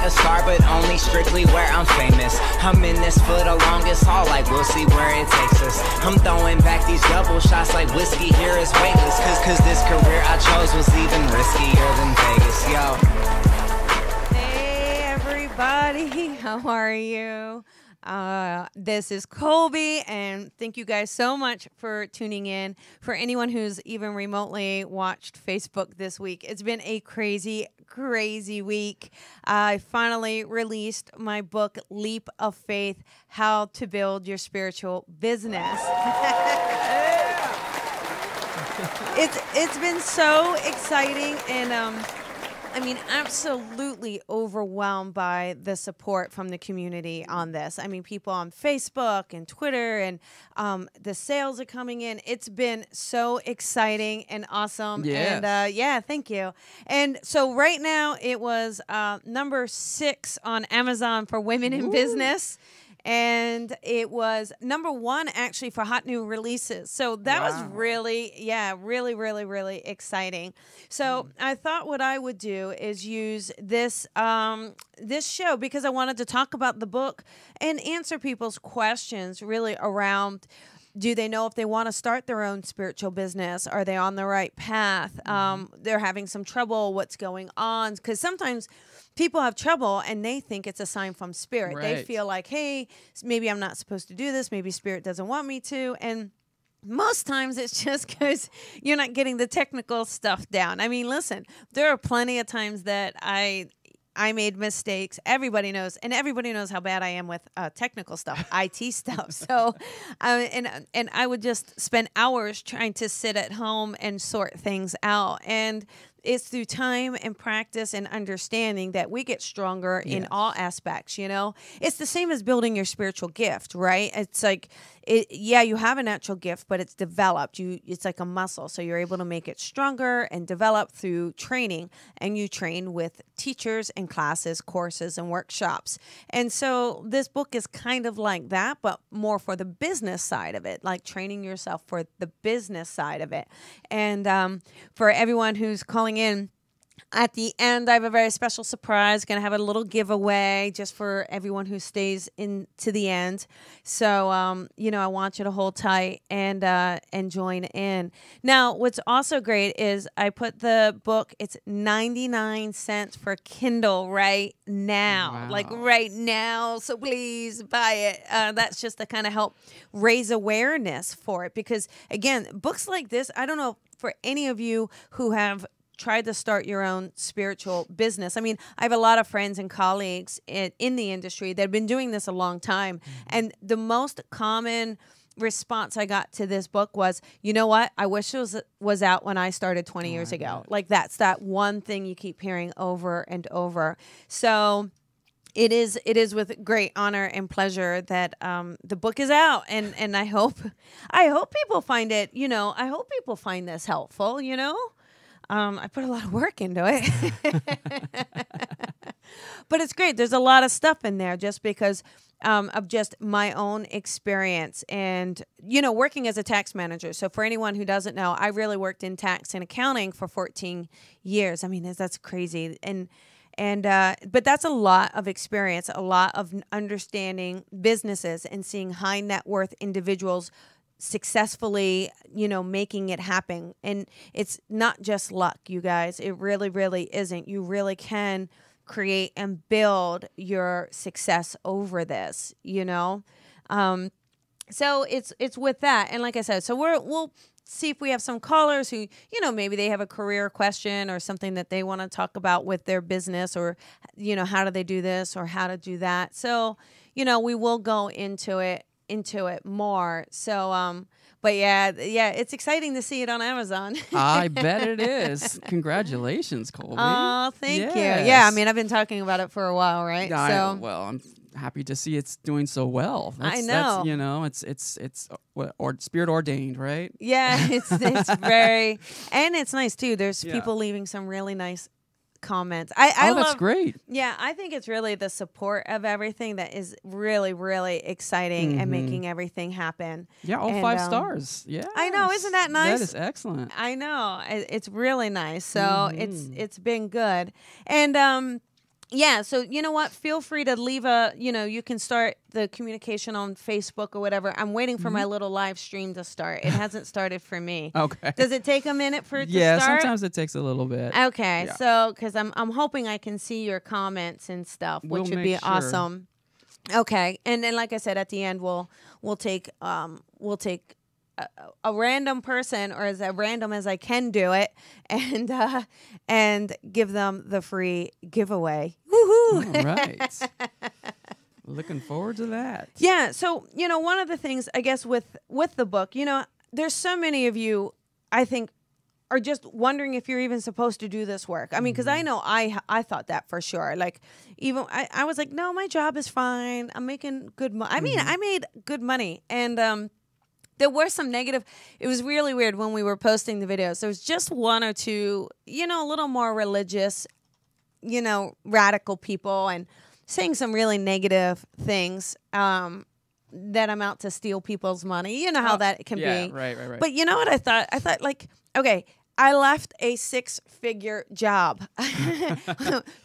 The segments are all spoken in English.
a star, but only strictly where I'm famous. I'm in this for the longest haul, like we'll see where it takes us. I'm throwing back these double shots like whiskey here is weightless. Cause this career I chose was even riskier than Vegas, yo. Hey everybody, how are you? This is Colby, and thank you guys so much for tuning in. For anyone who's even remotely watched Facebook this week, it's been a crazy week. I finally released my book, Leap of Faith, How to Build Your Spiritual Business. It's been so exciting, and I mean, absolutely overwhelmed by the support from the community on this. I mean, people on Facebook and Twitter, and the sales are coming in. It's been so exciting and awesome. Yes. And yeah, thank you. And so right now it was number 6 on Amazon for women in business. And it was number 1 actually for hot new releases. So that was really, really exciting. So I thought what I would do is use this this show, because I wanted to talk about the book and answer people's questions really around, do they know if they want to start their own spiritual business? Are they on the right path? They're having some trouble. What's going on? Because sometimes people have trouble and they think it's a sign from spirit. Right. They feel like, hey, maybe I'm not supposed to do this. Maybe spirit doesn't want me to. And most times it's just because you're not getting the technical stuff down. I mean, listen, there are plenty of times that I made mistakes. Everybody knows, and everybody knows how bad I am with technical stuff, IT stuff. So, and I would just spend hours trying to sit at home and sort things out. And it's through time and practice and understanding that we get stronger in all aspects, you know? It's the same as building your spiritual gift, right? It's like, you have a natural gift, but it's developed. It's like a muscle, so you're able to make it stronger and develop through training. And you train with teachers and classes, courses, and workshops. And so this book is kind of like that, but more for the business side of it, like training yourself for the business side of it. And for everyone who's calling in, at the end, I have a very special surprise. Going to have a little giveaway just for everyone who stays in to the end. So, I want you to hold tight and join in. Now, what's also great is I put the book, it's 99 cents for Kindle right now, like right now. So please buy it. That's just to kind of help raise awareness for it. Because, again, books like this, I don't know for any of you who have tried to start your own spiritual business. I mean, I have a lot of friends and colleagues in the industry that have been doing this a long time. And the most common response I got to this book was, you know what? I wish it was out when I started 20 years ago. Like that's that one thing you keep hearing over and over. So it is with great honor and pleasure that the book is out, and I hope people find it, I hope people find this helpful, I put a lot of work into it. But it's great. There's a lot of stuff in there just because of just my own experience and, working as a tax manager. So for anyone who doesn't know, I really worked in tax and accounting for 14 years. I mean, that's crazy. But that's a lot of experience, a lot of understanding businesses and seeing high net worth individuals successfully, making it happen. And it's not just luck, you guys. It really, really isn't. You really can create and build your success over this, So it's with that. And like I said, so we'll see if we have some callers who, maybe they have a career question or something that they want to talk about with their business, or, how do they do this or how to do that. So, we will go into it more. So, but yeah, it's exciting to see it on Amazon. I bet it is. Congratulations, Colby. Oh, thank you. Yes. Yeah, I mean, I've been talking about it for a while, right? I'm happy to see it's doing so well. I know. It's spirit ordained, right? Yeah, it's very, and it's nice too. There's people leaving some really nice comments. I love, that's great. Yeah, I think it's really the support of everything that is really, really exciting and making everything happen. Yeah, all 5 stars. Yeah, I know. Isn't that nice? That is excellent. I know. It's really nice. So it's been good. And yeah, so you know what? Feel free to leave a, you can start the communication on Facebook or whatever. I'm waiting for my little live stream to start. It hasn't started for me. Okay. Does it take a minute for it to Yeah, start? sometimes it takes a little bit. Okay, Yeah. so because I'm hoping I can see your comments and stuff, which would be awesome. Okay, and then like I said, at the end we'll take a random person, or as random as I can do it, and give them the free giveaway. Woohoo! All right. Looking forward to that. Yeah. So one of the things I guess with the book, there's so many of you, I think, are just wondering if you're even supposed to do this work. I mean, because I know I thought that for sure. Like, even I was like, no, my job is fine. I'm making good money. I mean, I made good money, and there were some negative. It was really weird when we were posting the videos. There was just one or two, a little more religious, radical people, and saying some really negative things that amount to steal people's money. You know how that can be. Right. But you know what I thought? I thought, like, okay, I left a 6-figure job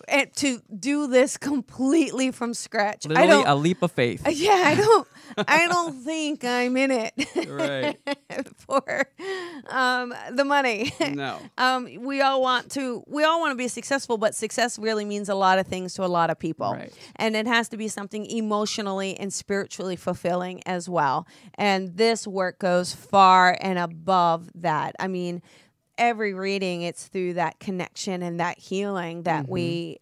and to do this completely from scratch. Literally a leap of faith. Yeah, I don't think I'm in it Right. for the money. No. We all want to be successful, but success really means a lot of things to a lot of people. Right. And it has to be something emotionally and spiritually fulfilling as well. And this work goes far and above that. I mean, every reading, it's through that connection and that healing that we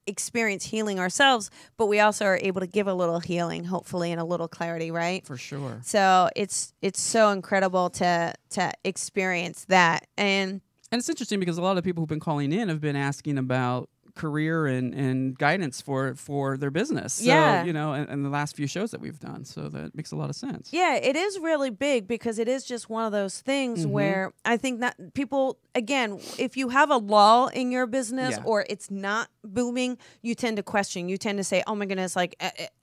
experience healing ourselves, but we also are able to give a little healing, hopefully, and a little clarity, right? For sure. So it's so incredible to experience that. And it's interesting because a lot of people who've been calling in have been asking about career and guidance for their business. So, Yeah. and the last few shows that we've done. So that makes a lot of sense. yeah, it is really big because it is just one of those things where I think that people, again, if you have a lull in your business or it's not booming, you tend to question. You tend to say, oh my goodness, like,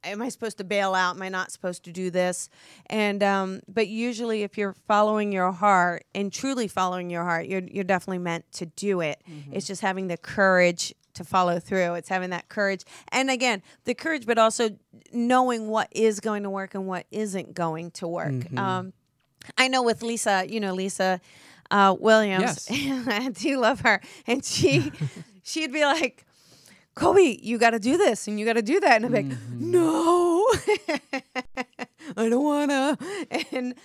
am I supposed to bail out? Am I not supposed to do this? And but usually if you're following your heart and truly following your heart, you're definitely meant to do it. It's just having the courage to follow through. It's having that courage. And again, the courage, but also knowing what is going to work and what isn't going to work. I know with Lisa, Lisa Williams, Yes. I do love her. And she'd be like, Colby, you got to do this and you got to do that. And I'm like, no, I don't want to. And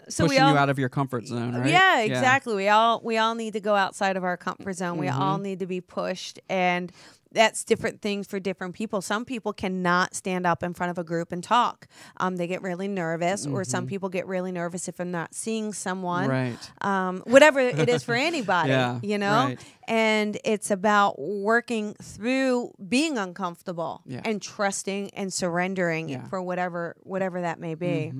so pushing you out of your comfort zone, right? Yeah, exactly. We all need to go outside of our comfort zone. We all need to be pushed, and that's different things for different people. Some people cannot stand up in front of a group and talk. They get really nervous, or some people get really nervous if they're not seeing someone. Right. Whatever it is for anybody, Right. And it's about working through being uncomfortable and trusting and surrendering for whatever that may be.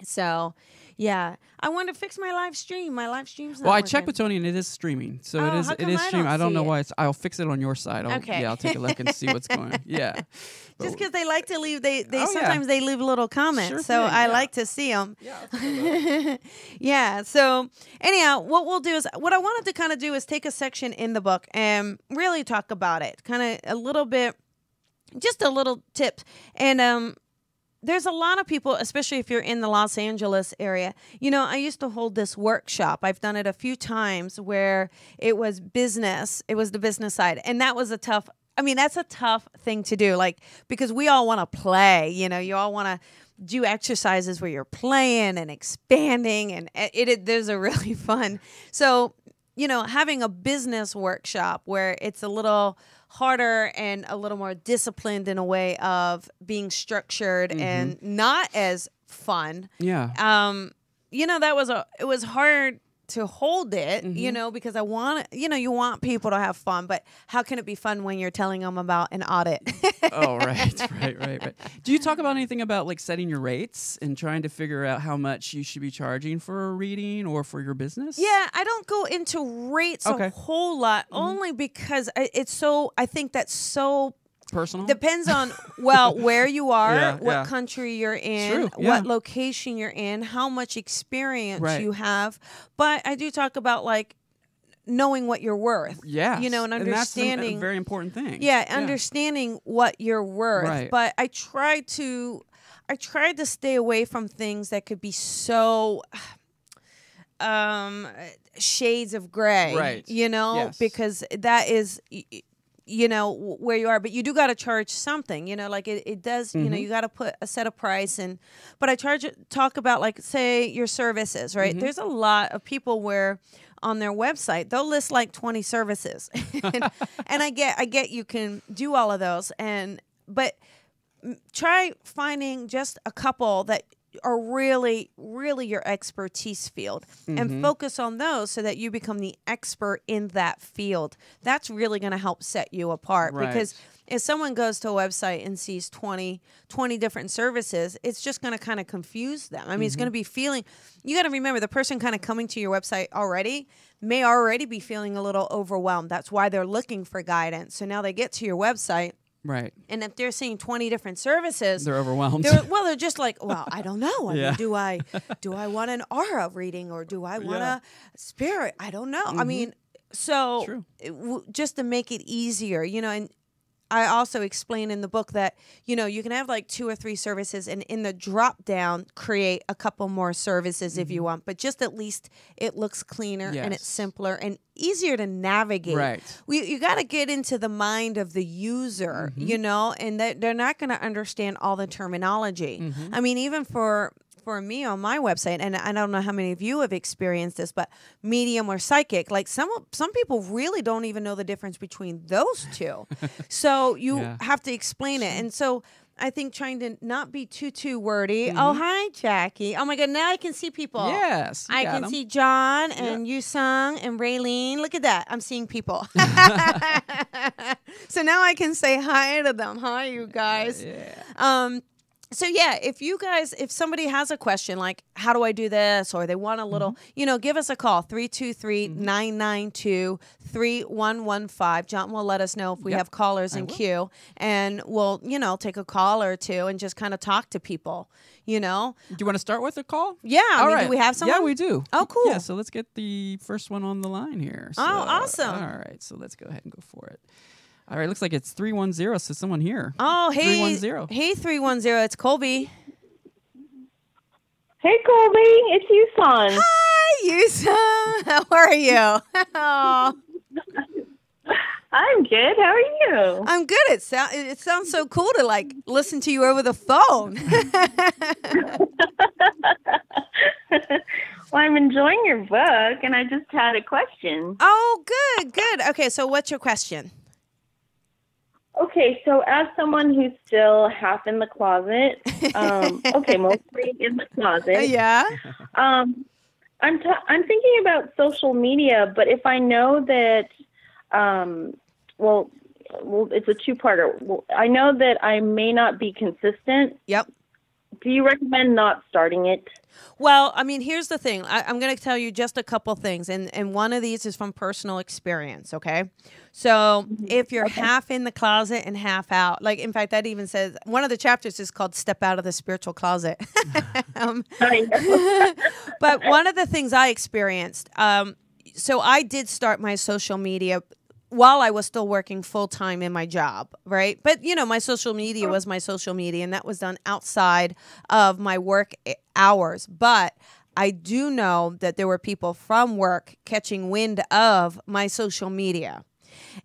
So, yeah, I want to fix my live stream. My live stream's not Well, I working. checked with Tony and it is streaming, so Oh, it is how it come is I streaming. don't I don't see know it? why. I'll fix it on your side. Okay. I'll take a look and see what's going on. Yeah. Just because they like to leave, they Oh, sometimes they leave little comments, Sure so thing, I yeah. like to see them. Yeah. I'll take a look. Yeah. So anyhow, what we'll do is what I wanted to kind of do is take a section in the book and really talk about it, kind of a little bit, just a little tip. And there's a lot of people, especially if you're in the Los Angeles area. I used to hold this workshop. I've done it a few times where it was business. It was the business side, and that was that's a tough thing to do, like, because we all want to play. You all want to do exercises where you're playing and expanding, and those are really fun. So, having a business workshop where it's a little harder and a little more disciplined in a way of being structured and not as fun. Yeah. It was hard to hold it, because I want, you want people to have fun, but how can it be fun when you're telling them about an audit? Oh, right. Do you talk about anything about like setting your rates and trying to figure out how much you should be charging for a reading or for your business? Yeah, I don't go into rates a whole lot, only because I think that's so personal? Depends on, where you are, what yeah. country you're in, True, what location you're in, how much experience you have. But I do talk about, like, knowing what you're worth. Yes. You know, and understanding. And that's a very important thing. Yeah, understanding what you're worth. Right. But I tried to stay away from things that could be so shades of gray. Right. You know, Yes. because that is you know where you are, but you do got to charge something, you know, like it does, you know, you got to put a set of price. And but I talk about, like, say your services, right? There's a lot of people where on their website they'll list like 20 services and I get you can do all of those, but try finding just a couple that are really, really your expertise field and focus on those so that you become the expert in that field. That's really going to help set you apart. Right. Because if someone goes to a website and sees 20 different services, it's just going to kind of confuse them. I mean, it's going to be feeling, you got to remember, the person kind of coming to your website may already be feeling a little overwhelmed. That's why they're looking for guidance. So now they get to your website. Right. And if they're seeing 20 different services, they're overwhelmed. They're just like, well, I don't know. I Yeah. mean, do I want an aura reading, or do I want a spirit? I don't know. I mean, so True. Just to make it easier, you know, and I also explain in the book that, you know, you can have like 2 or 3 services and in the drop down create a couple more services if you want, but just at least it looks cleaner and it's simpler and easier to navigate. Right. You got to get into the mind of the user, you know, and that they're not going to understand all the terminology. I mean, even for me on my website, and I don't know how many of you have experienced this, but medium or psychic, like some people really don't even know the difference between those two. So you have to explain it. And so I think trying to not be too wordy. Oh, hi, Jackie. Oh my God, now I can see people. Yes. I can see John and Yusung and Raylene. Look at that. I'm seeing people. So now I can say hi to them. Hi, you guys. So yeah, if somebody has a question like, how do I do this? Or they want a little, you know, give us a call, 323-992-3115. John will let us know if we have callers in queue, and we'll, you know, take a call or two and just kind of talk to people, you know. Do you want to start with a call? Yeah. All right. Do we have someone? Yeah, we do. Oh, cool. Yeah, so let's get the first one on the line here. So, awesome. All right, so let's go ahead and go for it. All right, looks like it's 310, so someone here. Oh, hey. 310. Hey, 310. It's Colby. Hey, Colby. It's Yusung. Hi, Yusung. How are you? Oh. I'm good. How are you? I'm good. It sounds so cool to like listen to you over the phone. Well, I'm enjoying your book, and I just had a question. Oh, good. Okay, so what's your question? Okay, so as someone who's still half in the closet, mostly in the closet. Yeah. I'm thinking about social media, but if I know that, it's a two-parter. Well, I know that I may not be consistent. Yep. Do you recommend not starting it? Well, I mean, here's the thing. I'm going to tell you just a couple things, and one of these is from personal experience, okay? So if you're half in the closet and half out, like, in fact, that even says, one of the chapters is called Step Out of the Spiritual Closet. But one of the things I experienced, so I did start my social media while I was still working full-time in my job, right? But, you know, my social media was my social media, and that was done outside of my work hours. But I do know that there were people from work catching wind of my social media.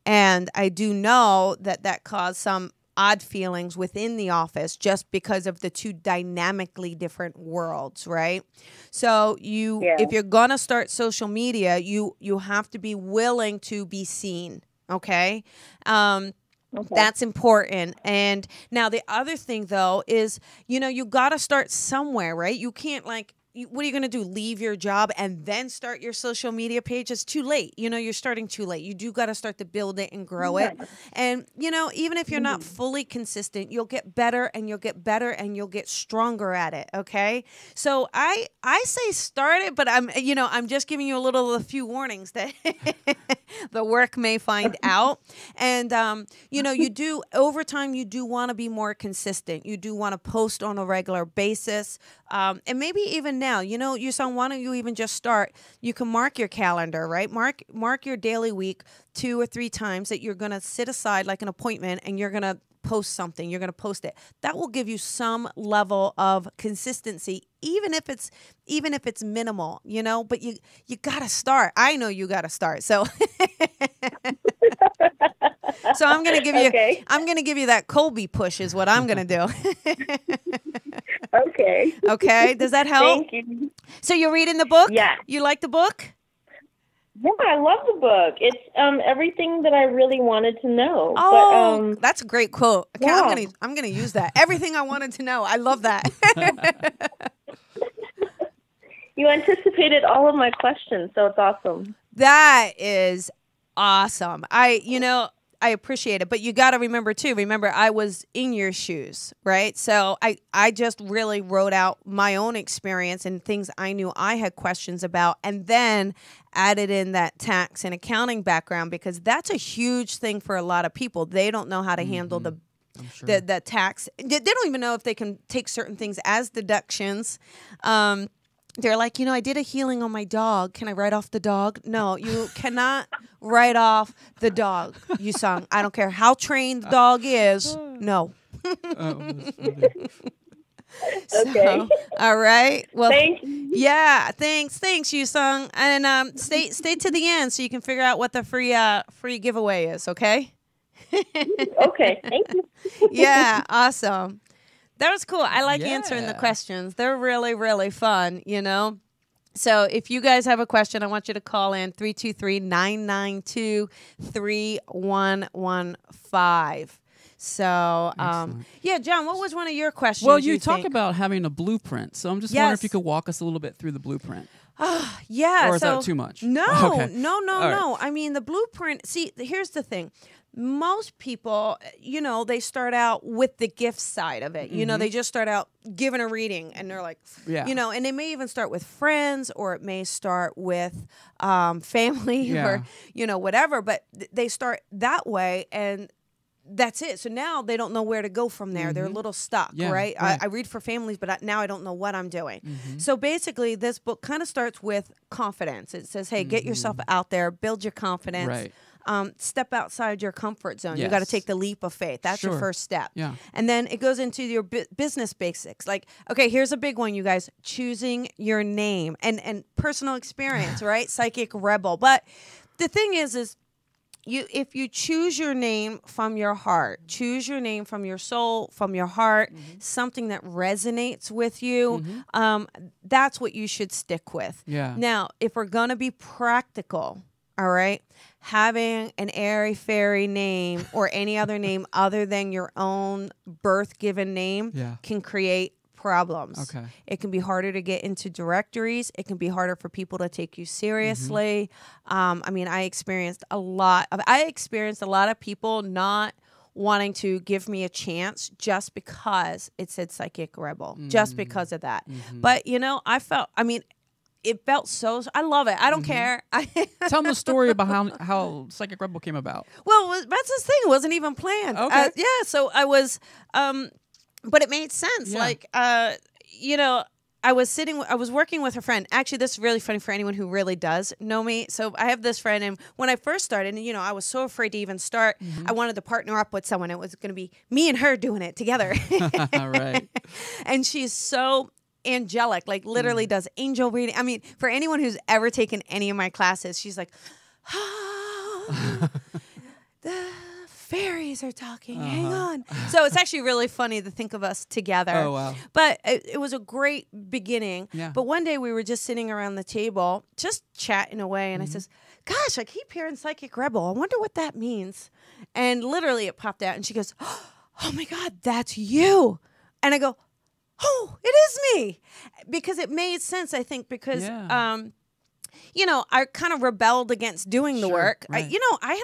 And I do know that caused some odd feelings within the office just because of the two dynamically different worlds, right? So if you're going to start social media, you have to be willing to be seen, okay? That's important. And now the other thing, though, is, you know, you got to start somewhere, right? You can't, like, what are you going to do? Leave your job and then start your social media page? It's too late. You know, you're starting too late. You do got to start to build it and grow it. And, you know, even if you're not fully consistent, you'll get better and you'll get better and you'll get stronger at it. Okay. So I say start it, but I'm just giving you a few warnings that the work may find out. And, over time, you do want to be more consistent. You do want to post on a regular basis. and maybe even now, you son, why don't you even just start? You can mark your calendar, right? Mark your daily week 2 or 3 times that you're going to sit aside like an appointment, and you're going to post something. You're going to post it. That will give you some level of consistency, even if it's minimal, but you got to start. I know you got to start. So so I'm going to give you that Colby push is what I'm going to do. Okay. Okay. Does that help? Thank you. So you're reading the book? Yeah. You like the book? Yeah, I love the book. It's everything that I really wanted to know. Oh, but, that's a great quote. Okay, yeah. I'm gonna use that. Everything I wanted to know. I love that. You anticipated all of my questions, so it's awesome. That is awesome. I appreciate it, but you got to remember, I was in your shoes, right? So I just really wrote out my own experience and things I knew I had questions about, and then added in that tax and accounting background, because that's a huge thing for a lot of people. They don't know how to handle the tax. They don't even know if they can take certain things as deductions. They're like, I did a healing on my dog. Can I write off the dog? No, you cannot write off the dog, you son. I don't care how trained the dog is. No. Okay. All right. Well, Thank you. Yeah. Thanks, you son. And stay to the end so you can figure out what the free giveaway is. Okay. Okay. Thank you. Yeah. Awesome. That was cool. I like answering the questions. They're really, really fun, So if you guys have a question, I want you to call in 323-992-3115. So, yeah, John, what was one of your questions? Well, you talk about having a blueprint. So I'm just wondering if you could walk us a little bit through the blueprint. Yeah. Or is that too much? No, Okay. no. Right. I mean, the blueprint, see, here's the thing. Most people, they start out with the gift side of it. They just start out giving a reading, and they're like, and they may even start with friends, or it may start with family or, whatever. But they start that way, and that's it. So now they don't know where to go from there. They're a little stuck, right? I read for families, but now I don't know what I'm doing. So basically, this book kind of starts with confidence. It says, hey, get yourself out there, build your confidence. Right. Step outside your comfort zone. Yes. You got to take the leap of faith. That's your first step. Yeah. And then it goes into your business basics. Like, okay, here's a big one, you guys. Choosing your name and personal experience, right? Psychic Rebel. But the thing is if you choose your name from your heart, choose your name from your soul, from your heart, something that resonates with you, that's what you should stick with. Yeah. Now, if we're going to be practical, all right, having an airy-fairy name or any other name other than your own birth-given name can create problems. Okay. It can be harder to get into directories. It can be harder for people to take you seriously. I mean, I experienced a lot of people not wanting to give me a chance just because it said Psychic Rebel, just because of that. But, it felt so. I love it. I don't care. Tell them the story about how Psychic Rebel came about. Well, that's the thing. It wasn't even planned. Okay. So I was, but it made sense. Yeah. Like, I was working with a friend. Actually, this is really funny for anyone who really does know me. So I have this friend, and when I first started, I was so afraid to even start. I wanted to partner up with someone. It was going to be me and her doing it together. Right. And she's so angelic, like literally does angel reading. I mean, for anyone who's ever taken any of my classes, she's like, the fairies are talking. Hang on. So it's actually really funny to think of us together. Oh, wow. But it was a great beginning. Yeah. But one day we were just sitting around the table, just chatting away, and I says, gosh, I keep hearing Psychic Rebel. I wonder what that means. And literally it popped out, and she goes, oh my God, that's you. And I go, oh, it is me. Because it made sense, I think, because, I kind of rebelled against doing the work. Right. I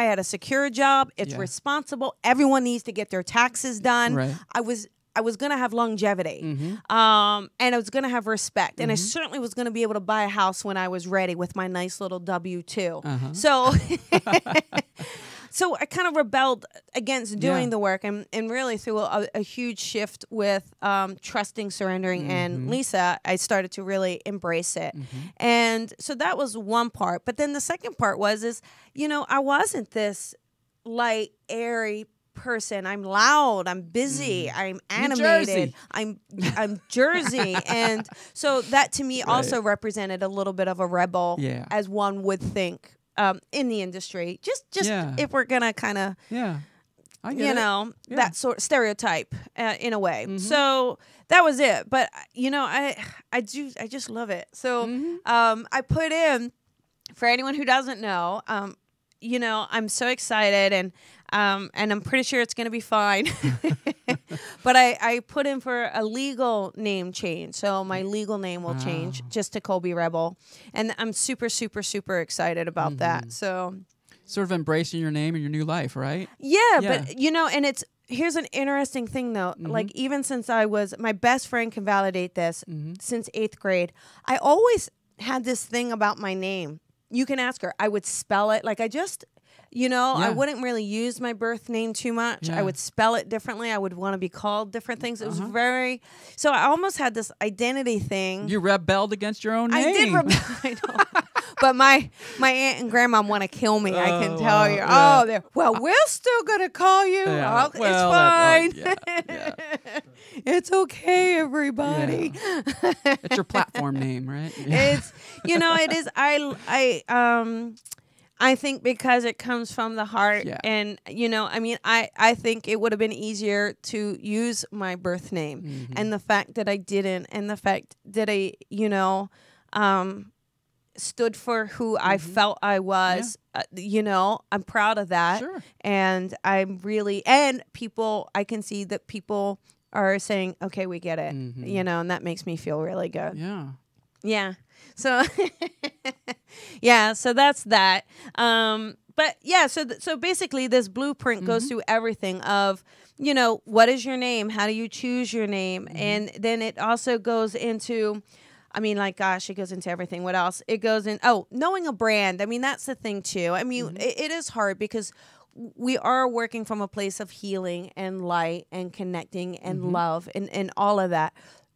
had a secure job. It's responsible. Everyone needs to get their taxes done. Right. I was going to have longevity, and I was going to have respect, and I certainly was going to be able to buy a house when I was ready with my nice little W-2. So So I kind of rebelled against doing the work, and really through a huge shift with trusting, surrendering, and Lisa, I started to really embrace it. And so that was one part. But then the second part is, I wasn't this light, airy person. I'm loud, I'm busy, I'm animated, I'm Jersey. And so that to me also represented a little bit of a rebel, as one would think in the industry. Just if we're gonna kind of that sort of stereotype in a way. So that was it. But I just love it. So I put in, for anyone who doesn't know, I'm so excited, and I'm pretty sure it's going to be fine. But I put in for a legal name change. So my legal name will change just to Colby Rebel. And I'm super, super, super excited about that. So sort of embracing your name and your new life, right? Yeah. But, and here's an interesting thing, though. Like, even since my best friend can validate this, since 8th grade, I always had this thing about my name. You can ask her. I would spell it. Like, I wouldn't really use my birth name too much. I would spell it differently. I would want to be called different things. It was so I almost had this identity thing. You rebelled against your own name. I did rebel. I know. But my aunt and grandma want to kill me, I can tell you. Yeah. We're still going to call you. Yeah. It's fine. It's okay, everybody. Yeah. It's your platform name, right? It's, it is. I think because it comes from the heart, and I think it would have been easier to use my birth name, and the fact that I didn't, and the fact that I stood for who I felt I was. I'm proud of that. Sure. And I'm really, and people, I can see that people are saying, okay, we get it, and that makes me feel really good. Yeah. So, so that's that. But yeah, so basically this blueprint goes through everything of, what is your name? How do you choose your name? And then it also goes into, it goes into everything. What else? It goes in, knowing a brand. That's the thing too. It is hard because we are working from a place of healing and light and connecting and love and all of that.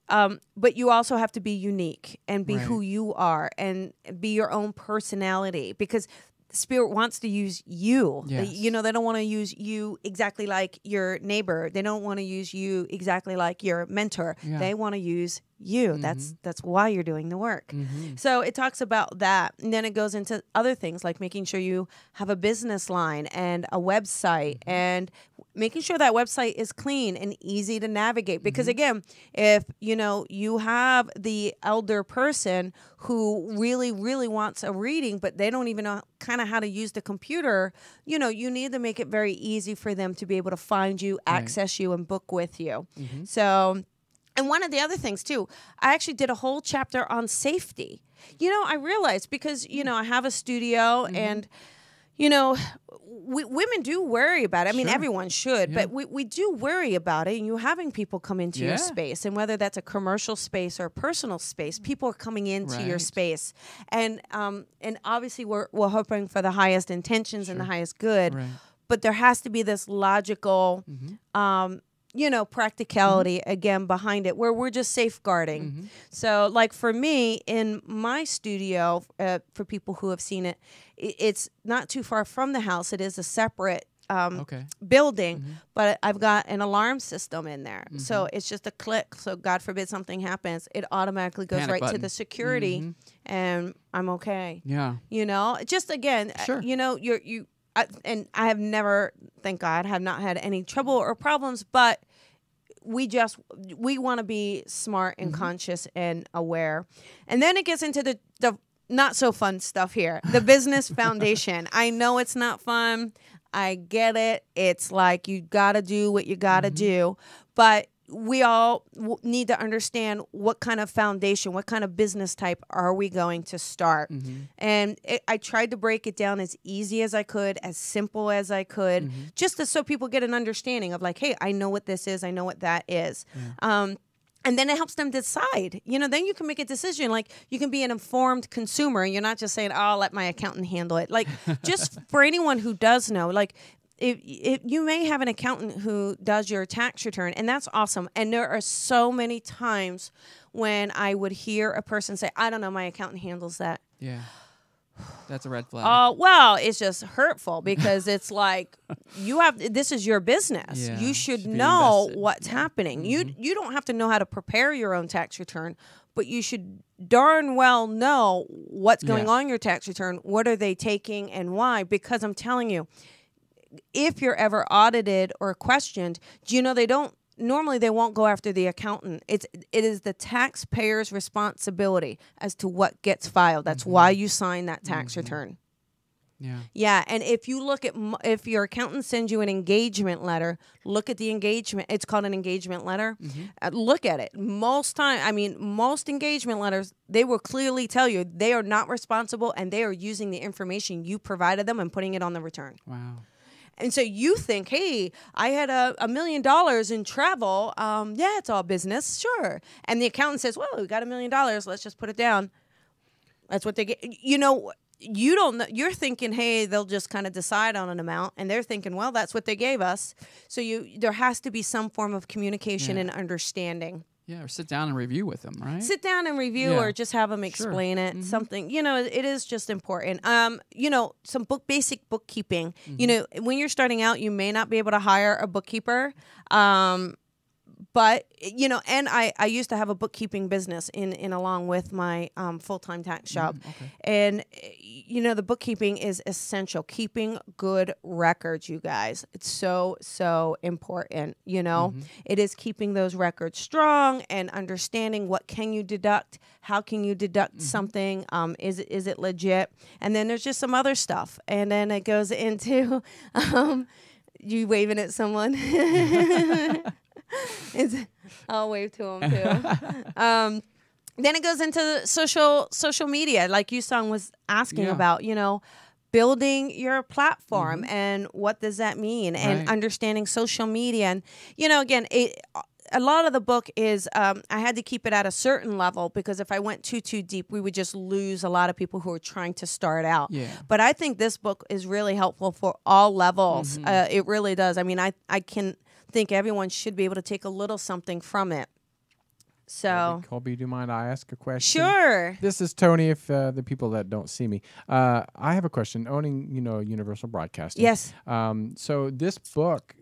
But you also have to be unique and be who you are and be your own personality, because Spirit wants to use you. Yes. They don't want to use you exactly like your neighbor. They don't want to use you exactly like your mentor. Yeah. They want to use you. That's why you're doing the work. So it talks about that. And then it goes into other things like making sure you have a business line and a website and making sure that website is clean and easy to navigate. Because again, if you have the elder person who really, really wants a reading, but they don't even know kind of how to use the computer, you need to make it very easy for them to be able to find you, access you, and book with you. So, and one of the other things too, I actually did a whole chapter on safety. I realized because, I have a studio and, women do worry about it. Everyone should, but we do worry about it. And you're having people come into your space, and whether that's a commercial space or a personal space, people are coming into your space, and obviously we're hoping for the highest intentions and the highest good, but there has to be this logical, practicality again behind it, where we're just safeguarding. So, like for me in my studio, for people who have seen it, it's not too far from the house. It is a separate building, but I've got an alarm system in there. So it's just a click. So God forbid something happens, it automatically goes Panic right button. to the security, and I'm okay. Yeah. Just again, and I have never, thank God, have not had any trouble or problems, but we want to be smart and conscious and aware. And then it gets into the not so fun stuff here. The business foundation. I know it's not fun. I get it. It's like you got to do what you got to do. But we all need to understand what kind of foundation, what kind of business type are we going to start. And I tried to break it down as easy as I could, as simple as I could, just so people get an understanding of like, hey, I know what this is. I know what that is. And then it helps them decide. Then you can make a decision. Like, you can be an informed consumer. You're not just saying, "Oh, I'll let my accountant handle it." Like, just for anyone who does know, like, if you may have an accountant who does your tax return, and that's awesome. And there are so many times when I would hear a person say, "I don't know, my accountant handles that." Yeah. That's a red flag. Well, it's just hurtful because it's like this is your business. Yeah, You should be know invested. what's happening. You don't have to know how to prepare your own tax return, but you should darn well know what's going on in your tax return. What are they taking and why? Because I'm telling you, if you're ever audited or questioned, do you know normally they won't go after the accountant. It is the taxpayer's responsibility as to what gets filed. That's why you sign that tax return. Yeah. Yeah, and if you look at if your accountant sends you an engagement letter, look at the engagement. It's called an engagement letter. Look at it. Most engagement letters, they will clearly tell you they are not responsible and they are using the information you provided them and putting it on the return. Wow. And so you think, hey, I had $1 million in travel. Yeah, it's all business. Sure. And the accountant says, well, we got $1 million. Let's just put it down. That's what they get. You don't know. You're thinking, hey, they'll just kind of decide on an amount. And they're thinking, well, that's what they gave us. So there has to be some form of communication and understanding. Yeah, or sit down and review with them, right? Sit down and review or just have them explain it. Something, it is just important. Some basic bookkeeping. When you're starting out, you may not be able to hire a bookkeeper. But, and I used to have a bookkeeping business in along with my full-time tax job. Okay. And, the bookkeeping is essential. Keeping good records, you guys. It's so, so important, It is keeping those records strong and understanding what can you deduct, how can you deduct something, is it legit? And then there's just some other stuff. And then it goes into you waving at someone. I'll wave to them too. Then it goes into social media, like Yusong was asking about. Building your platform and what does that mean, and understanding social media. And again, a lot of the book is I had to keep it at a certain level because if I went too deep, we would just lose a lot of people who are trying to start out. Yeah. But I think this book is really helpful for all levels. It really does. I mean, I can think everyone should be able to take a little something from it. So, Colby, do you mind I ask a question? Sure. This is Tony. If the people that don't see me, I have a question. Owning, Universal Broadcasting. Yes. So this book,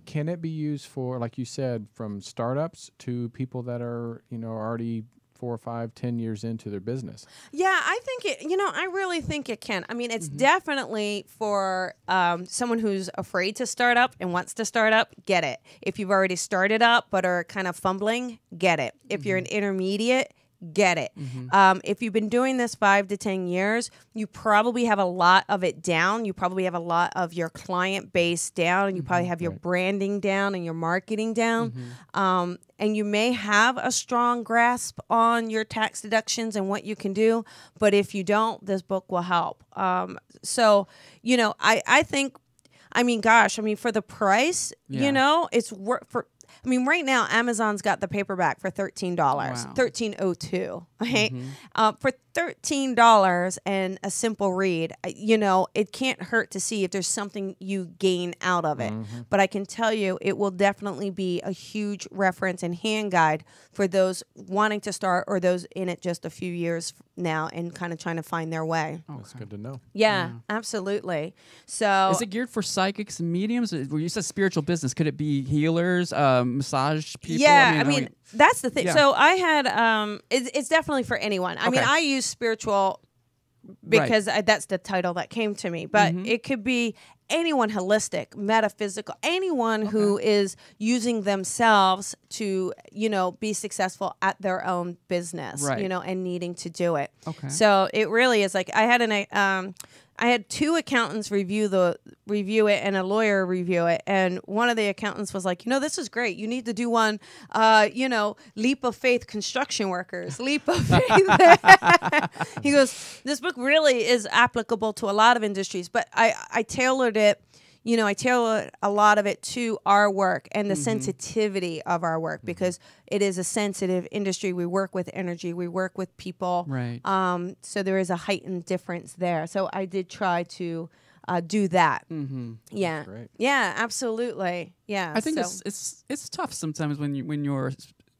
can it be used for, like you said, from startups to people that are, already 4 or 5, 10 years into their business? Yeah, I think I really think it can. I mean, it's definitely for someone who's afraid to start up and wants to start up, get it. If you've already started up but are kind of fumbling, get it. If you're an intermediate, get it. If you've been doing this 5 to 10 years, you probably have a lot of it down. You probably have a lot of your client base down, and you probably have your branding down and your marketing down. And you may have a strong grasp on your tax deductions and what you can do. But if you don't, this book will help. I think, for the price, it's worth for. Right now, Amazon's got the paperback for $13, $13.02. Right? For $13 and a simple read, it can't hurt to see if there's something you gain out of it. But I can tell you, it will definitely be a huge reference and hand guide for those wanting to start or those in it just a few years now and kind of trying to find their way. That's good to know. Yeah, absolutely. So, is it geared for psychics and mediums? Well, you said spiritual business. Could it be healers, massage people? Yeah, that's the thing. Yeah. So I had, it's definitely for anyone. I use spiritual because that's the title that came to me. But it could be anyone holistic, metaphysical, anyone who is using themselves to, be successful at their own business, and needing to do it. Okay. So it really is like I had 2 accountants review it and a lawyer review it. And one of the accountants was like, this is great. You need to do one, leap of faith construction workers, leap of faith. He goes, this book really is applicable to a lot of industries, but I tailored it, I tailor a lot of it to our work and the sensitivity of our work, because it is a sensitive industry. We work with energy, we work with people. Right. So there is a heightened difference there. So I did try to do that. Yeah. Great. Yeah, absolutely. Yeah. I think so. it's tough sometimes when you're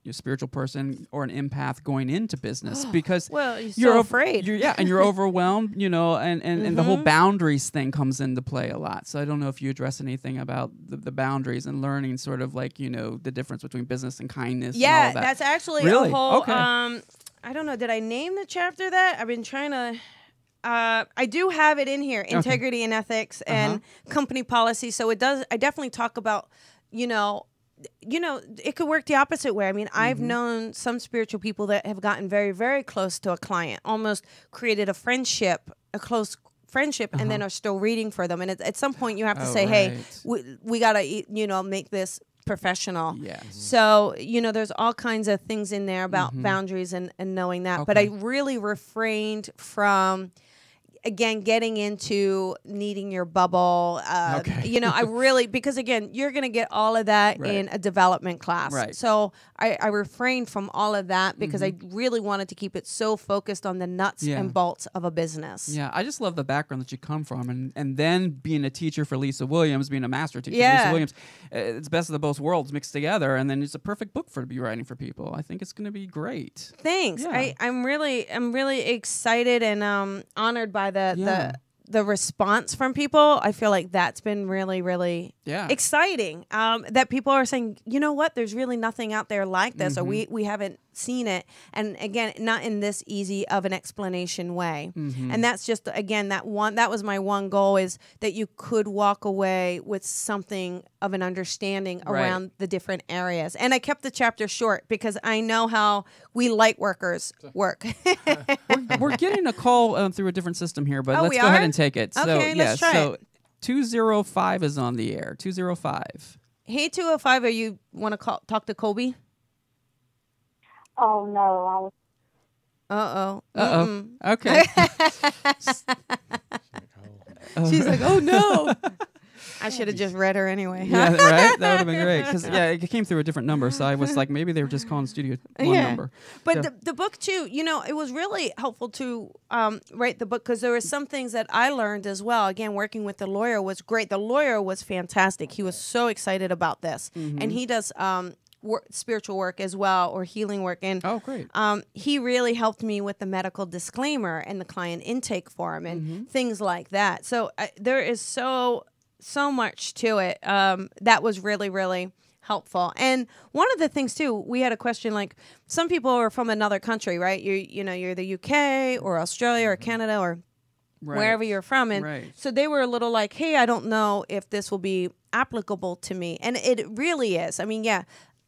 a spiritual person or an empath going into business, because Well, you're so afraid. And you're overwhelmed, and the whole boundaries thing comes into play a lot. So I don't know if you address anything about the boundaries and learning sort of like, the difference between business and kindness. Yeah, and all of that. that's actually Really? a whole. Okay. I don't know. Did I name the chapter that? I've been trying to. I do have it in here: integrity and ethics and company policy. So it does. I definitely talk about, it could work the opposite way. I mean, I've known some spiritual people that have gotten very, very close to a client, almost created a close friendship, and then are still reading for them. And at some point, you have to say, "Hey, we gotta, make this professional." Yeah. So, there's all kinds of things in there about boundaries and knowing that. But I really refrained from, again, getting into needing your bubble. I really, because again, you're going to get all of that in a development class. Right. So I refrained from all of that because I really wanted to keep it so focused on the nuts and bolts of a business. Yeah, I just love the background that you come from, and then being a teacher for Lisa Williams, being a master teacher for Lisa Williams, it's best of the both worlds mixed together, and then it's a perfect book to be writing for people. I think it's going to be great. Thanks. Yeah. I'm really excited and honored by the response from people. I feel like that's been really, really exciting. That people are saying, you know what, there's really nothing out there like this, or we haven't seen it. And again, not in this easy of an explanation way. And that's just, again, that was my one goal, is that you could walk away with something of an understanding around the different areas. And I kept the chapter short because I know how we light workers work. We're getting a call through a different system here, but let's we go ahead are? and take it. Okay, let's try it. 205 is on the air. 205. Hey, 205, are you want to talk to Colby? Oh, no. Okay. She's like, oh, no. I should have just read her anyway. Yeah, right? That would have been great. Because, it came through a different number, so I was like, maybe they were just calling studio one number. But the book, too, it was really helpful to write the book, because there were some things that I learned as well. Again, working with the lawyer was great. The lawyer was fantastic. He was so excited about this. And he does spiritual work as well, or healing work. And great. he really helped me with the medical disclaimer and the client intake form and things like that. So there is so much to it. That was really, really helpful. And one of the things too, we had a question, like, some people are from another country, right? You're the UK or Australia or Canada or wherever you're from. And so they were a little like, hey, I don't know if this will be applicable to me. And it really is. I mean,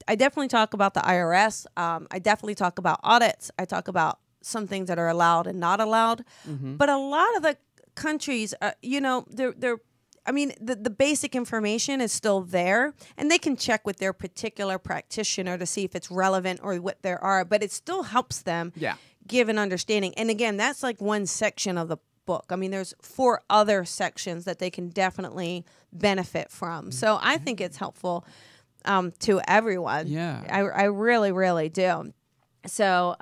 I definitely talk about the IRS. I definitely talk about audits. I talk about some things that are allowed and not allowed. But a lot of the countries, they're the basic information is still there, and they can check with their particular practitioner to see if it's relevant or what there are, but it still helps them give an understanding. And again, that's like one section of the book. I mean, there's 4 other sections that they can definitely benefit from. So I think it's helpful to everyone. Yeah. I really, really do. So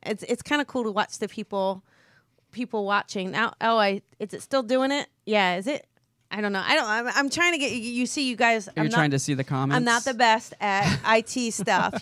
it's kind of cool to watch the people watching. Now, is it still doing it? Yeah, is it? I don't know. I'm trying to get you. See, you guys. You're trying to see the comments. I'm not the best at IT stuff,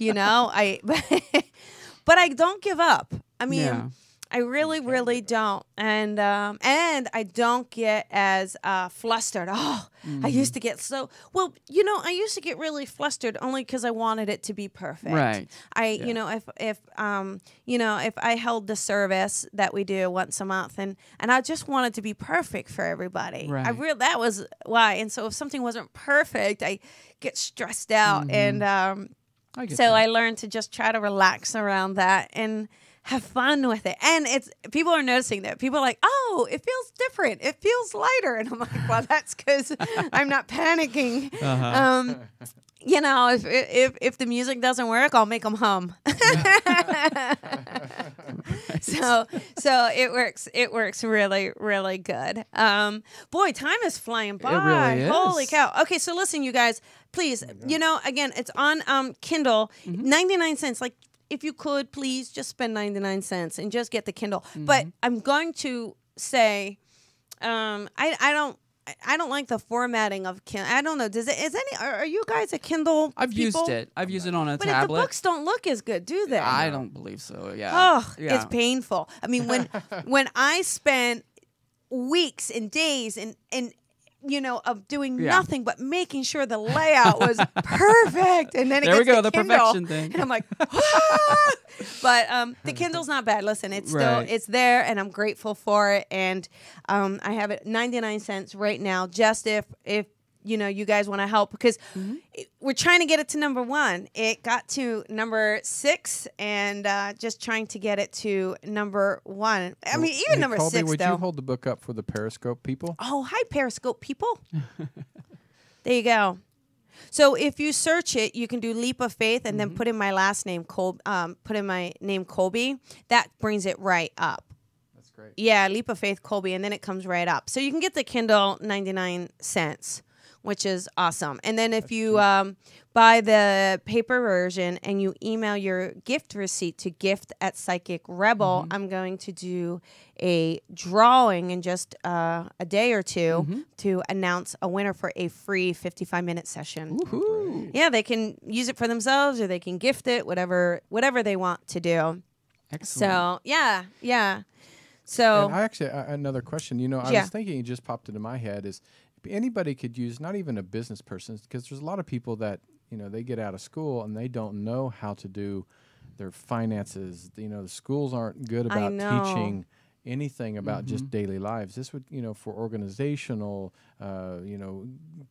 but I don't give up. I mean, I really, really don't, and I don't get as flustered. I used to get I used to get really flustered only because I wanted it to be perfect. Right. If I held the service that we do once a month, and I just wanted to be perfect for everybody. Right. That was why. And so if something wasn't perfect, I get stressed out, and I learned to just try to relax around that and have fun with it. And people are noticing that. People are like, oh, it feels different. It feels lighter. And I'm like, well, that's because I'm not panicking. If the music doesn't work, I'll make them hum. So it works really, really good. Boy, time is flying by. It really is. Holy cow. Okay, so listen, you guys, please, again, it's on Kindle, 99 cents. Like, if you could, please just spend 99 cents and just get the Kindle. But I'm going to say, I don't like the formatting of Kindle. I don't know. Are you guys a Kindle I've people? used it. I've used it on a But tablet. the books don't look as good, do they? I don't believe so. Yeah. Oh, yeah. it's painful. I mean, when I spent weeks and days and of doing nothing but making sure the layout was perfect, and then There we go, the Kindle, perfection thing. and I'm like, ah! But the Kindle's not bad. Listen, it's still it's there, and I'm grateful for it. And I have it 99 cents right now, just if you guys want to help, because we're trying to get it to number 1. It got to number 6, and just trying to get it to number 1. I mean, even number Colby, 6, would though. you hold the book up for the Periscope people? Oh, hi, Periscope people. There you go. So if you search it, you can do Leap of Faith and then put in my last name, put in my name, Colby. That brings it right up. That's great. Yeah, Leap of Faith, Colby, and then it comes right up. So you can get the Kindle 99 cents, which is awesome. And then if you buy the paper version and you email your gift receipt to gift@psychicrebel, I'm going to do a drawing in just a day or two to announce a winner for a free 55-minute session. Woohoo. Yeah, they can use it for themselves or they can gift it, whatever they want to do. Excellent. So, yeah. So, And I actually, another question, I was thinking, it just popped into my head, is anybody could use, not even a business person, because there's a lot of people that, they get out of school and they don't know how to do their finances. The schools aren't good about teaching anything about just daily lives. This would, for organizational,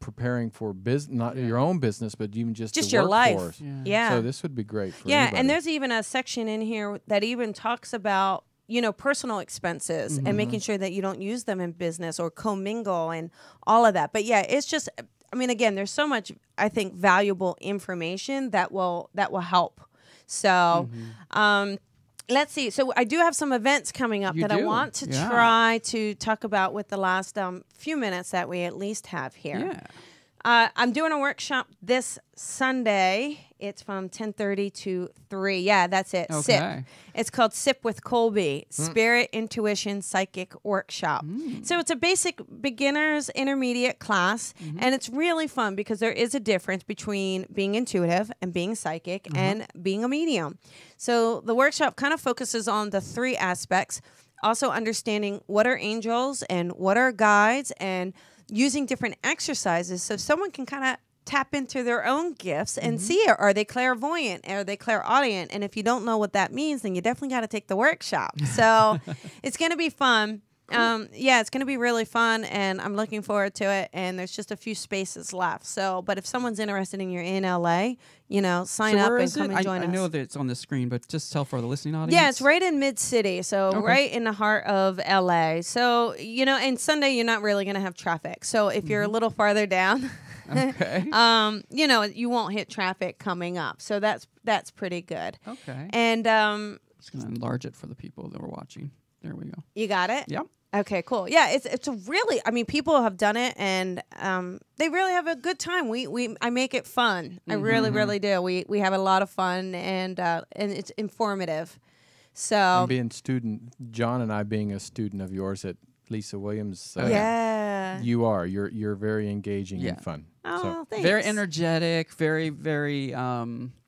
preparing for business, not your own business, but even just the your workforce. life. Yeah. So this would be great for yeah, anybody. and there's even a section in here that even talks about personal expenses and making sure that you don't use them in business or commingle and all of that. But yeah, it's just, I mean, again, there's so much, I think, valuable information that will help. So, let's see. So I do have some events coming up I want to try to talk about with the last few minutes that we at least have here. Yeah. I'm doing a workshop this Sunday. It's from 10:30 to 3. Yeah, that's it. Okay. SIP. It's called SIP with Colby, Spirit, Intuition, Psychic Workshop. So it's a basic beginner's intermediate class, and it's really fun because there is a difference between being intuitive and being psychic and being a medium. So the workshop kind of focuses on the 3 aspects, also understanding what are angels and what are guides, and using different exercises so someone can kind of tap into their own gifts and see it. Are they clairvoyant? Are they clairaudient? And if you don't know what that means, then you definitely got to take the workshop. So it's going to be fun. Yeah, it's going to be really fun, and I'm looking forward to it. And there's just a few spaces left. So, but if someone's interested and you're in LA, sign up and come and join us. I know that it's on the screen, but just tell for the listening audience. Yeah, it's right in Mid-City, so right in the heart of LA. So, and Sunday you're not really going to have traffic. So if you're a little farther down, you won't hit traffic coming up. So that's pretty good. Okay. And just going to enlarge it for the people that are watching. There we go. You got it? Yep. Okay, cool. Yeah, it's a really, I mean, people have done it and they really have a good time. I make it fun. I really, really do. We have a lot of fun and it's informative. So and being John and I being a student of yours at Lisa Williams. You're very engaging and fun. Oh, so. thanks. Very energetic, very, very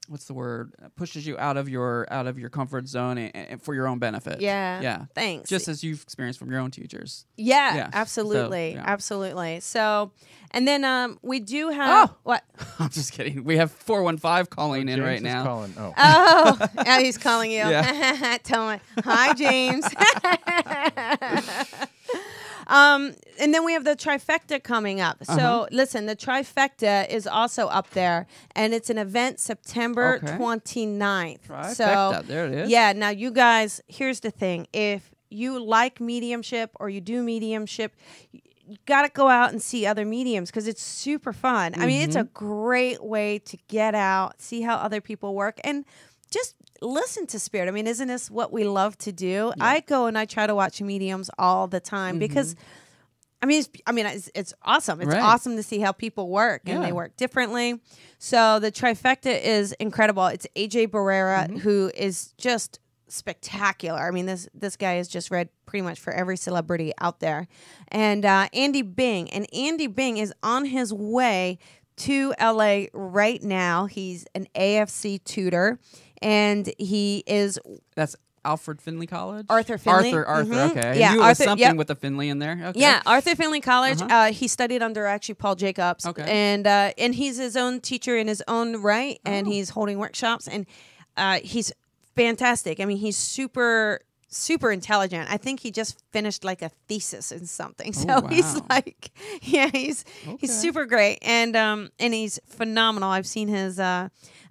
what's the word? Pushes you out of your comfort zone and for your own benefit. Yeah. Yeah. Thanks. Just as you've experienced from your own teachers. Yeah. Absolutely. So, absolutely. So, and then we do have what? I'm just kidding. We have 415 calling in James right now. Calling. Oh, he's calling you. Yeah. Tell him, hi, James. And then we have the trifecta coming up. So listen, the trifecta is also up there, and it's an event September 29th. Trifecta, so there it is. Yeah, now you guys, here's the thing. If you like mediumship or you do mediumship, you got to go out and see other mediums because it's super fun. I mean, it's a great way to get out, see how other people work, and just listen to spirit. I mean, isn't this what we love to do? I go and I try to watch mediums all the time because it's awesome. It's awesome to see how people work, and they work differently. So the trifecta is incredible. It's AJ Barrera, who is just spectacular. I mean, this guy has just read pretty much for every celebrity out there. And Andy Bing. And Andy Bing is on his way to LA right now. He's an AFC tutor, and he is... That's Alfred Finley College? Arthur Finley. Arthur, okay. Yeah, I knew it was something with the Finley in there. Okay. Yeah, Arthur Finley College. He studied under actually Paul Jacobs. Okay. And he's his own teacher in his own right, and he's holding workshops, and he's fantastic. I mean, he's super intelligent. I think he just finished like a thesis in something. So he's like, he's super great, and he's phenomenal. I've seen his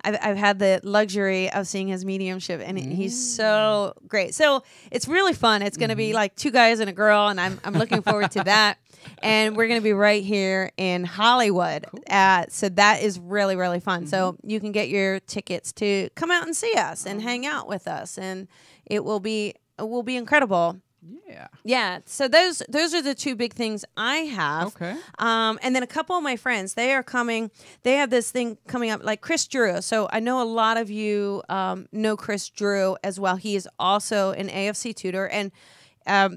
I've had the luxury of seeing his mediumship, and he's so great. So it's really fun. It's going to be like 2 guys and a girl, and I'm looking forward to that. And we're going to be right here in Hollywood. Cool. So that is really, really fun. So you can get your tickets to come out and see us and hang out with us, and it will be incredible. Yeah. Yeah. So those are the 2 big things I have. Okay. And then a couple of my friends, they are coming. They have this thing coming up, like Chris Drew. So I know a lot of you know Chris Drew as well. He is also an AFC tutor and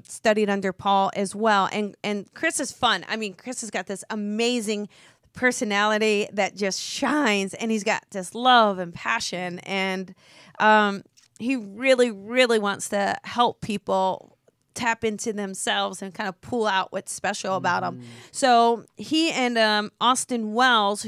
studied under Paul as well. And Chris is fun. I mean, Chris has got this amazing personality that just shines, and he's got this love and passion, and he really, really wants to help people tap into themselves and kind of pull out what's special about them. So he and Austin Wells,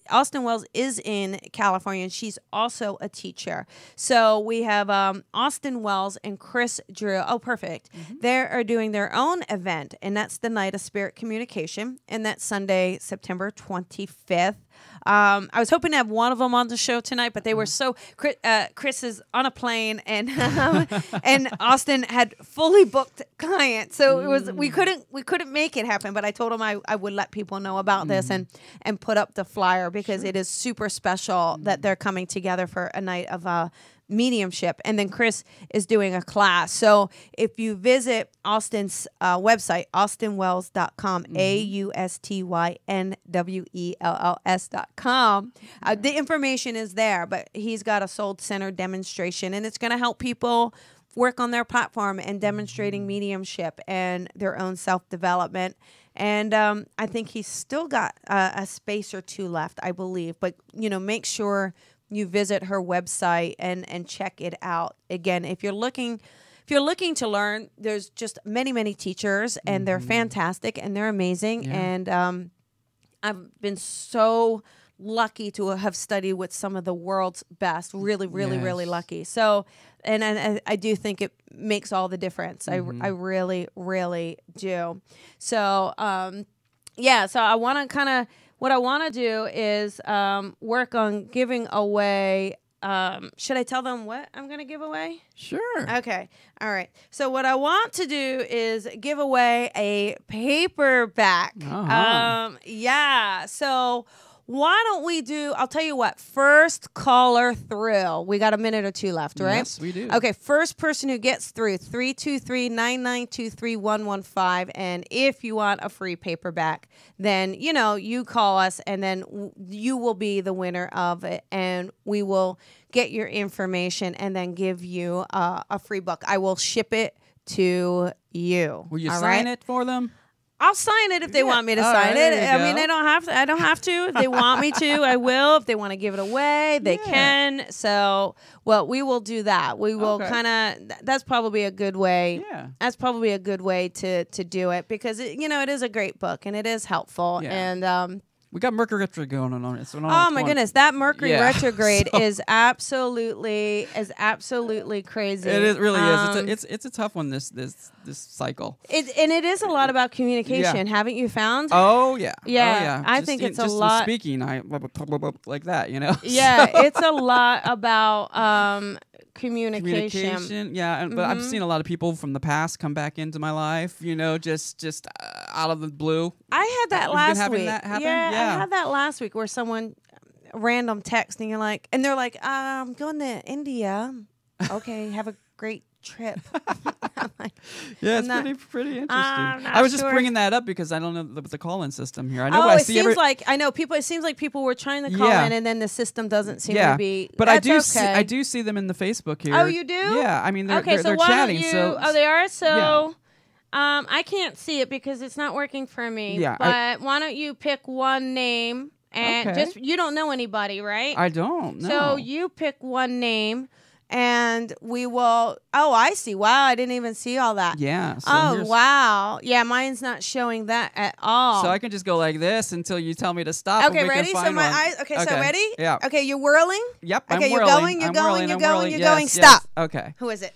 Austin Wells is in California, and she's also a teacher. So we have Austin Wells and Chris Drew. Oh, perfect. They are doing their own event, and that's the Night of Spirit Communication, and that's Sunday, September 25th. I was hoping to have one of them on the show tonight, but they were so Chris is on a plane, and and Austin had fully booked clients, so it was we couldn't make it happen. But I told him I would let people know about this and put up the flyer, because it is super special that they're coming together for a night of mediumship. And then Chris is doing a class. So if you visit Austin's website, austinwells.com, AUSTYNWELLS.com, the information is there, but he's got a soul center demonstration, and it's going to help people work on their platform and demonstrating mediumship and their own self-development. And I think he's still got a space or 2 left, I believe. But, make sure you visit her website and check it out. Again, if you're looking to learn, there's just many teachers, and they're fantastic and they're amazing. Yeah. And I've been so lucky to have studied with some of the world's best. Really lucky. So, and I do think it makes all the difference. I really do. So, so I want to kind of. What I want to do is work on giving away. Should I tell them what I'm going to give away? Sure. Okay. All right. So what I want to do is give away a paperback. Yeah. So why don't we do, I'll tell you what, first caller through. We got a minute or 2 left, right? Yes, we do. Okay, first person who gets through, 323-992-3115. And if you want a free paperback, then, you call us, and then you will be the winner of it. And we will get your information and then give you a free book. I will ship it to you. Will you sign it for them? I'll sign it if they want me to sign it. I mean, they don't have to. I don't have to. If they want me to, I will. If they want to give it away, they can. So, we will do that. We will kind of. That's probably a good way. Yeah. That's probably a good way to do it, because it is a great book and it is helpful. Yeah. And we got Mercury retrograde going on it. So oh my goodness, that Mercury retrograde is absolutely crazy. It really is. It's a tough one. This cycle. It is a lot about communication. Yeah. Haven't you found? Oh yeah. Yeah. Oh, yeah. I think it's a lot. Speaking, like that. Yeah, it's a lot about communication. Yeah, but I've seen a lot of people from the past come back into my life. Just out of the blue. I had that last week. That happen? Yeah, I had that last week where someone random text, and you're like, and they're like, I'm going to India. Okay, have a great trip. I'm like, yeah, it's pretty interesting. I was just bringing that up because I don't know the call-in system here. I know it seems like it seems like people were trying to call in, and then the system doesn't seem to be. But I do see them in the Facebook here. Oh, you do? Yeah, I mean they're so chatting. They are. So I can't see it because it's not working for me. Yeah, but why don't you pick one name and you don't know anybody, right? I don't. No. So you pick one name. And we will. Oh, I see. Wow, I didn't even see all that. Yeah. So wow. Yeah, mine's not showing that at all. So I can just go like this until you tell me to stop. Okay, ready? So my eyes. Okay, so ready? Yeah. Okay, you're whirling. Yep. Okay, I'm you're whirling. You're going. You're going. Yes, Stop. Okay. Who is it?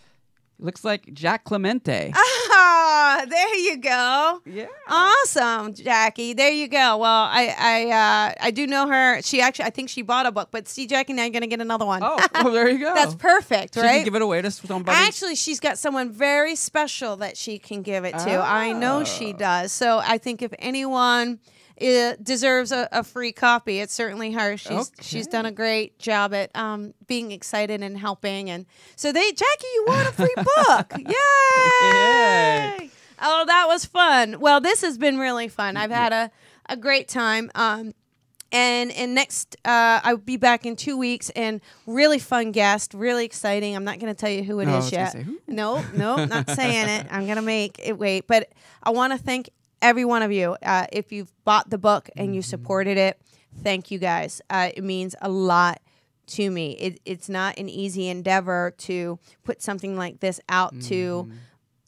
Looks like Jack Clemente. Ah, there you go. Yeah. Awesome, Jackie. There you go. Well, I do know her. I think she bought a book. But see, Jackie, now you're gonna get another one. Oh, well, there you go. That's perfect, right? She can give it away to somebody. Actually, she's got someone very special that she can give it to. I know she does. So I think if anyone deserves a free copy, it's certainly her. She's done a great job at being excited and helping. And so Jackie, you won a free book. Yay! Yay! Oh, that was fun. Well, this has been really fun. I've had a great time. And next, I'll be back in 2 weeks, and really fun guest, really exciting. I'm not going to tell you who it is yet. No, not saying it. I'm going to make it wait. But I want to thank every one of you. If you've bought the book and you supported it, thank you guys. It means a lot to me. It's not an easy endeavor to put something like this out to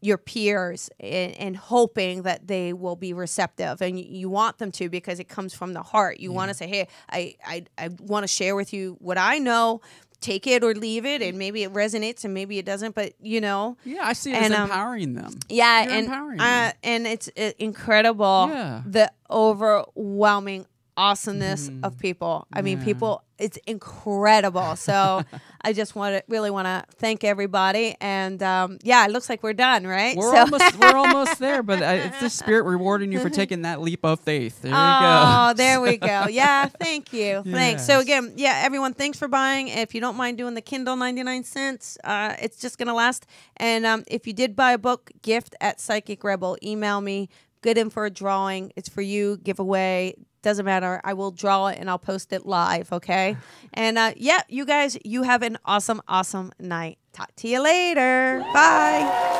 your peers and hoping that they will be receptive, and you want them to, because it comes from the heart. You want to say, hey, I want to share with you what I know. Take it or leave it, and maybe it resonates and maybe it doesn't, but Yeah, I see it as empowering them. Yeah, You're empowering them. And it's incredible, the overwhelming awesomeness of people. I mean, people, it's incredible. So I just really want to thank everybody. And it looks like we're done, right? We're almost there, but it's the Spirit rewarding you for taking that leap of faith. There you go. Oh, there we go. Yeah, thank you. Yes. Thanks. So again, everyone, thanks for buying. If you don't mind doing the Kindle 99 cents, it's just going to last. And if you did buy a book, gift at Psychic Rebel. Email me. Good in for a drawing. It's for you. Giveaway. Doesn't matter. I will draw it and I'll post it live, okay? And you guys, you have an awesome, awesome night. Talk to you later. Bye.